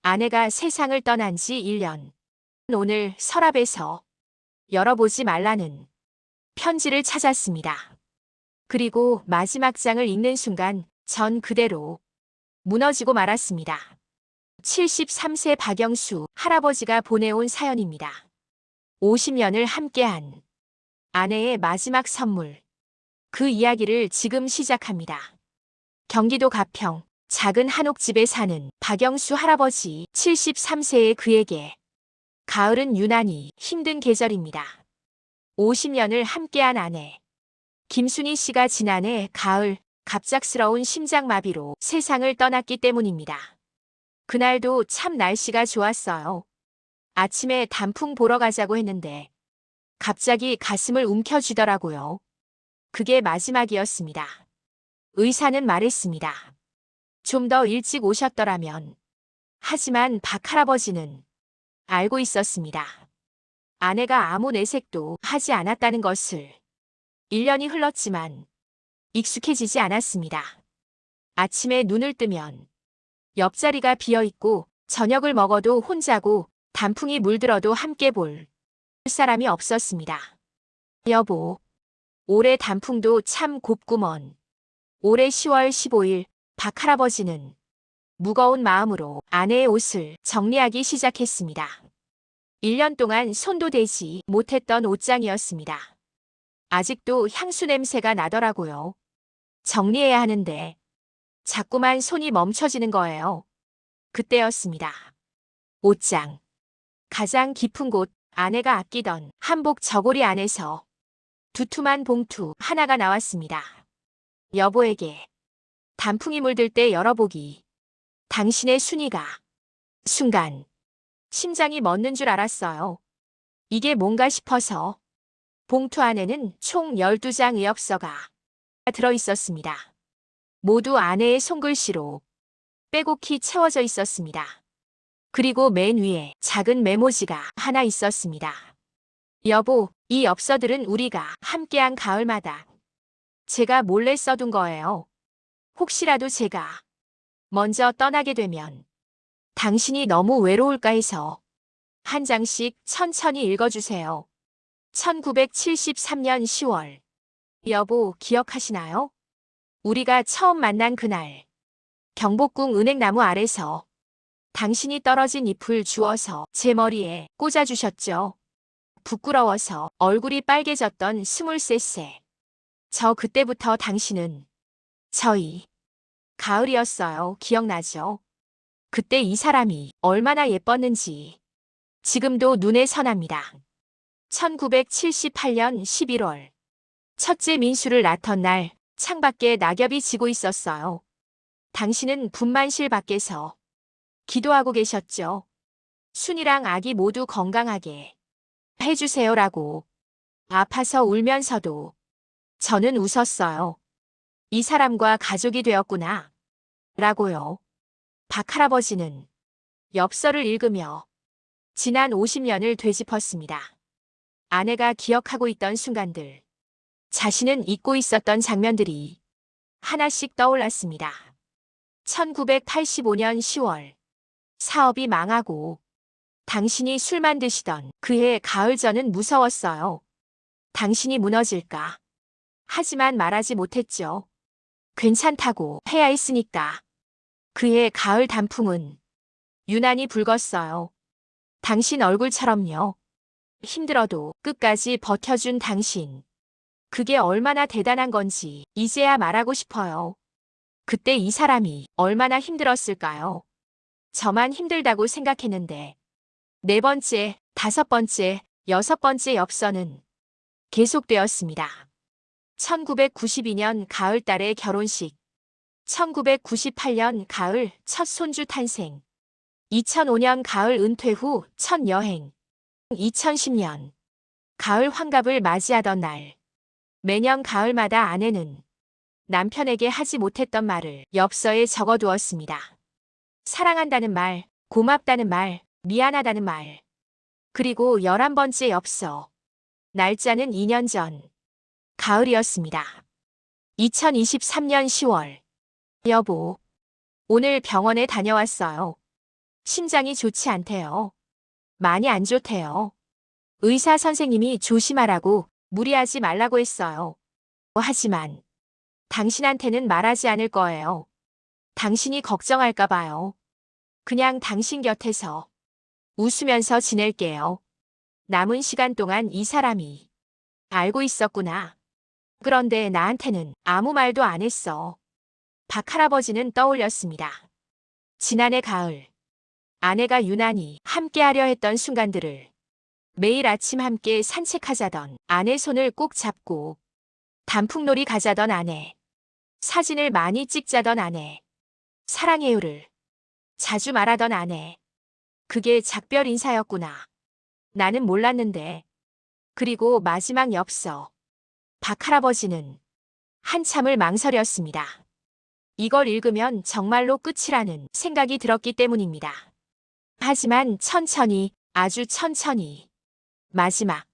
아내가 세상을 떠난 지 1년. 오늘 서랍에서 열어보지 말라는 편지를 찾았습니다. 그리고 마지막 장을 읽는 순간 전 그대로 무너지고 말았습니다. 73세 박영수 할아버지가 보내온 사연입니다. 50년을 함께한 아내의 마지막 선물. 그 이야기를 지금 시작합니다. 경기도 가평 작은 한옥집에 사는 박영수 할아버지 73세의 그에게 가을은 유난히 힘든 계절입니다. 50년을 함께한 아내 김순희 씨가 지난해 가을 갑작스러운 심장마비로 세상을 떠났기 때문입니다. 그날도 참 날씨가 좋았어요. 아침에 단풍 보러 가자고 했는데 갑자기 가슴을 움켜쥐더라고요. 그게 마지막이었습니다. 의사는 말했습니다. 좀 더 일찍 오셨더라면. 하지만 박 할아버지는 알고 있었습니다. 아내가 아무 내색도 하지 않았다는 것을. 1년이 흘렀지만 익숙해지지 않았습니다. 아침에 눈을 뜨면 옆자리가 비어있고 저녁을 먹어도 혼자고 단풍이 물들어도 함께 볼 사람이 없었습니다. 여보, 올해 단풍도 참 곱구먼. 올해 10월 15일 박 할아버지는 무거운 마음으로 아내의 옷을 정리하기 시작했습니다. 1년 동안 손도 대지 못했던 옷장이었습니다. 아직도 향수 냄새가 나더라고요. 정리해야 하는데 자꾸만 손이 멈춰지는 거예요. 그때였습니다. 옷장. 가장 깊은 곳, 아내가 아끼던 한복 저고리 안에서 두툼한 봉투 하나가 나왔습니다. 여보에게 단풍이 물들 때 열어보기. 당신의 순위가. 순간 심장이 멎는 줄 알았어요. 이게 뭔가 싶어서 봉투 안에는 총 12장 의역서가 들어있었습니다. 모두 아내의 손글씨로 빼곡히 채워져 있었습니다. 그리고 맨 위에 작은 메모지가 하나 있었습니다. 여보, 이 엽서들은 우리가 함께한 가을마다 제가 몰래 써둔 거예요. 혹시라도 제가 먼저 떠나게 되면 당신이 너무 외로울까 해서 한 장씩 천천히 읽어주세요. 1973년 10월. 여보, 기억하시나요? 우리가 처음 만난 그날. 경복궁 은행나무 아래서 당신이 떨어진 잎을 주워서 제 머리에 꽂아주셨죠. 부끄러워서 얼굴이 빨개졌던 23세. 저 그때부터 당신은 저희 가을이었어요. 기억나죠? 그때 이 사람이 얼마나 예뻤는지 지금도 눈에 선합니다. 1978년 11월. 첫째 민수를 낳던 날 창밖에 낙엽이 지고 있었어요. 당신은 분만실 밖에서 기도하고 계셨죠. 순이랑 아기 모두 건강하게 해주세요라고. 아파서 울면서도 저는 웃었어요. 이 사람과 가족이 되었구나. 라고요. 박 할아버지는 엽서를 읽으며 지난 50년을 되짚었습니다. 아내가 기억하고 있던 순간들, 자신은 잊고 있었던 장면들이 하나씩 떠올랐습니다. 1985년 10월. 사업이 망하고 당신이 술만 드시던 그해 가을 저는 무서웠어요. 당신이 무너질까. 하지만 말하지 못했죠. 괜찮다고 해야 했으니까. 그해 가을 단풍은 유난히 붉었어요. 당신 얼굴처럼요. 힘들어도 끝까지 버텨준 당신. 그게 얼마나 대단한 건지 이제야 말하고 싶어요. 그때 이 사람이 얼마나 힘들었을까요? 저만 힘들다고 생각했는데 4번째, 5번째, 6번째 엽서는 계속되었습니다. 1992년 가을 딸의 결혼식, 1998년 가을 첫 손주 탄생, 2005년 가을 은퇴 후 첫 여행, 2010년 가을 환갑을 맞이하던 날. 매년 가을마다 아내는 남편에게 하지 못했던 말을 엽서에 적어두었습니다. 사랑한다는 말, 고맙다는 말, 미안하다는 말. 그리고 11번째 엽서. 날짜는 2년 전. 가을이었습니다. 2023년 10월. 여보, 오늘 병원에 다녀왔어요. 심장이 좋지 않대요. 많이 안 좋대요. 의사 선생님이 조심하라고 무리하지 말라고 했어요. 하지만 당신한테는 말하지 않을 거예요. 당신이 걱정할까 봐요. 그냥 당신 곁에서 웃으면서 지낼게요. 남은 시간 동안 이 사람이 알고 있었구나. 그런데 나한테는 아무 말도 안 했어. 박할아버지는 떠올렸습니다. 지난해 가을, 아내가 유난히 함께하려 했던 순간들을 매일 아침 함께 산책하자던 아내 손을 꼭 잡고 단풍놀이 가자던 아내, 사진을 많이 찍자던 아내, 사랑해요를 자주 말하던 아내. 그게 작별 인사였구나. 나는 몰랐는데. 그리고 마지막 엽서. 박할아버지는 한참을 망설였습니다. 이걸 읽으면 정말로 끝이라는 생각이 들었기 때문입니다. 하지만 천천히, 아주 천천히 마지막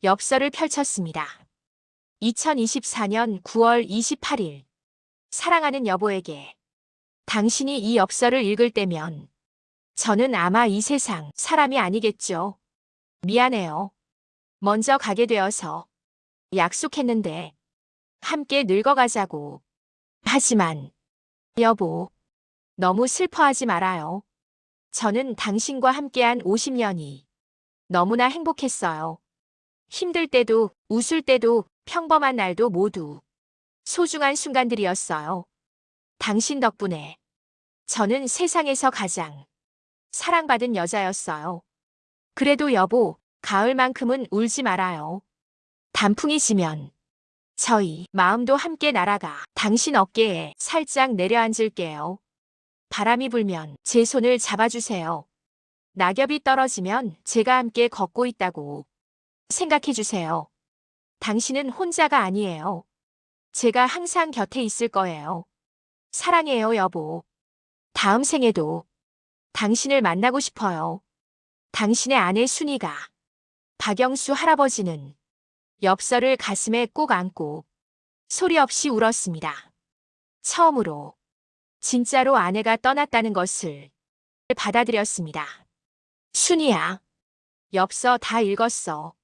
엽서를 펼쳤습니다. 2024년 9월 28일. 사랑하는 여보에게. 당신이 이 엽서를 읽을 때면 저는 아마 이 세상 사람이 아니겠죠. 미안해요. 먼저 가게 되어서. 약속했는데 함께 늙어가자고. 하지만 여보, 너무 슬퍼하지 말아요. 저는 당신과 함께한 50년이 너무나 행복했어요. 힘들 때도 웃을 때도 평범한 날도 모두 소중한 순간들이었어요. 당신 덕분에 저는 세상에서 가장 사랑받은 여자였어요. 그래도 여보, 가을만큼은 울지 말아요. 단풍이 지면 저희 마음도 함께 날아가 당신 어깨에 살짝 내려앉을게요. 바람이 불면 제 손을 잡아주세요. 낙엽이 떨어지면 제가 함께 걷고 있다고 생각해주세요. 당신은 혼자가 아니에요. 제가 항상 곁에 있을 거예요. 사랑해요, 여보. 다음 생에도 당신을 만나고 싶어요. 당신의 아내 순이가. 박영수 할아버지는 엽서를 가슴에 꼭 안고 소리 없이 울었습니다. 처음으로 진짜로 아내가 떠났다는 것을 받아들였습니다. 순이야, 엽서 다 읽었어.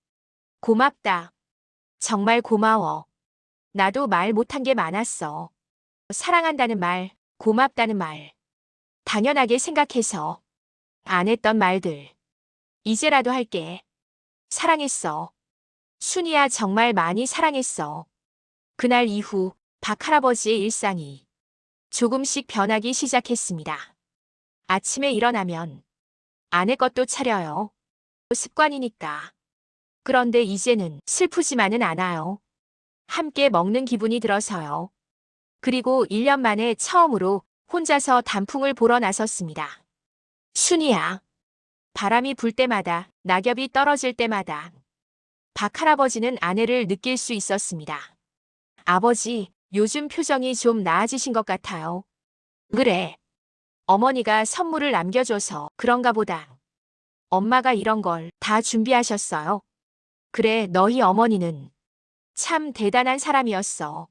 고맙다. 정말 고마워. 나도 말 못한 게 많았어. 사랑한다는 말, 고맙다는 말. 당연하게 생각해서 안 했던 말들. 이제라도 할게. 사랑했어. 순이야, 정말 많이 사랑했어. 그날 이후 박할아버지의 일상이 조금씩 변하기 시작했습니다. 아침에 일어나면 아내 것도 차려요. 습관이니까. 그런데 이제는 슬프지만은 않아요. 함께 먹는 기분이 들어서요. 그리고 1년 만에 처음으로 혼자서 단풍을 보러 나섰습니다. 순이야. 바람이 불 때마다, 낙엽이 떨어질 때마다 박할아버지는 아내를 느낄 수 있었습니다. 아버지, 요즘 표정이 좀 나아지신 것 같아요. 그래. 어머니가 선물을 남겨줘서 그런가 보다. 엄마가 이런 걸 다 준비하셨어요. 그래, 너희 어머니는 참 대단한 사람이었어.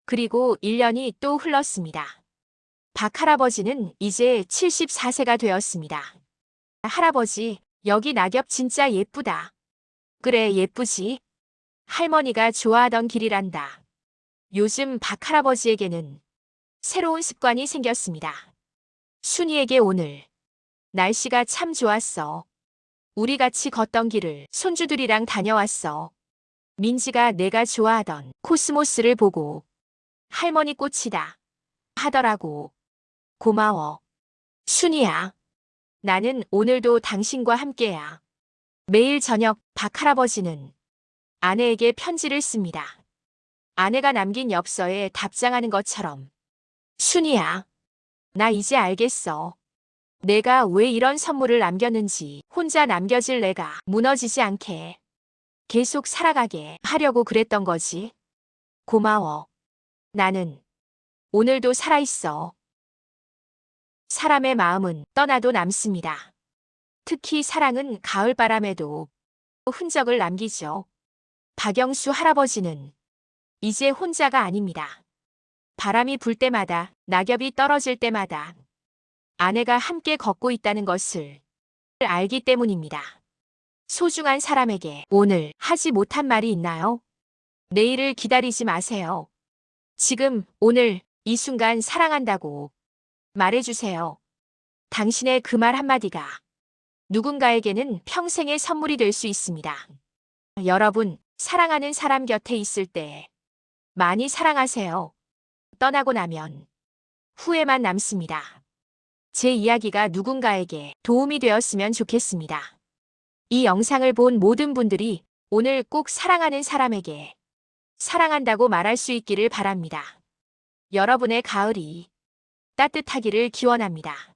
그리고 1년이 또 흘렀습니다. 박할아버지는 이제 74세가 되었습니다. 할아버지, 여기 낙엽 진짜 예쁘다. 그래, 예쁘지? 할머니가 좋아하던 길이란다. 요즘 박할아버지에게는 새로운 습관이 생겼습니다. 순이에게 오늘 날씨가 참 좋았어. 우리 같이 걷던 길을 손주들이랑 다녀왔어. 민지가 내가 좋아하던 코스모스를 보고 할머니 꽃이다 하더라고. 고마워. 순이야. 나는 오늘도 당신과 함께야. 매일 저녁 박할아버지는 아내에게 편지를 씁니다. 아내가 남긴 엽서에 답장하는 것처럼. 순이야. 나 이제 알겠어. 내가 왜 이런 선물을 남겼는지. 혼자 남겨질 내가 무너지지 않게 계속 살아가게 하려고 그랬던 거지. 고마워. 나는 오늘도 살아있어. 사람의 마음은 떠나도 남습니다. 특히 사랑은 가을바람에도 흔적을 남기죠. 박영수 할아버지는 이제 혼자가 아닙니다. 바람이 불 때마다, 낙엽이 떨어질 때마다 아내가 함께 걷고 있다는 것을 알기 때문입니다. 소중한 사람에게 오늘 하지 못한 말이 있나요? 내일을 기다리지 마세요. 지금, 오늘, 이 순간 사랑한다고 말해주세요. 당신의 그 말 한마디가 누군가에게는 평생의 선물이 될 수 있습니다. 여러분, 사랑하는 사람 곁에 있을 때 많이 사랑하세요. 떠나고 나면 후회만 남습니다. 제 이야기가 누군가에게 도움이 되었으면 좋겠습니다. 이 영상을 본 모든 분들이 오늘 꼭 사랑하는 사람에게 사랑한다고 말할 수 있기를 바랍니다. 여러분의 가을이 따뜻하기를 기원합니다.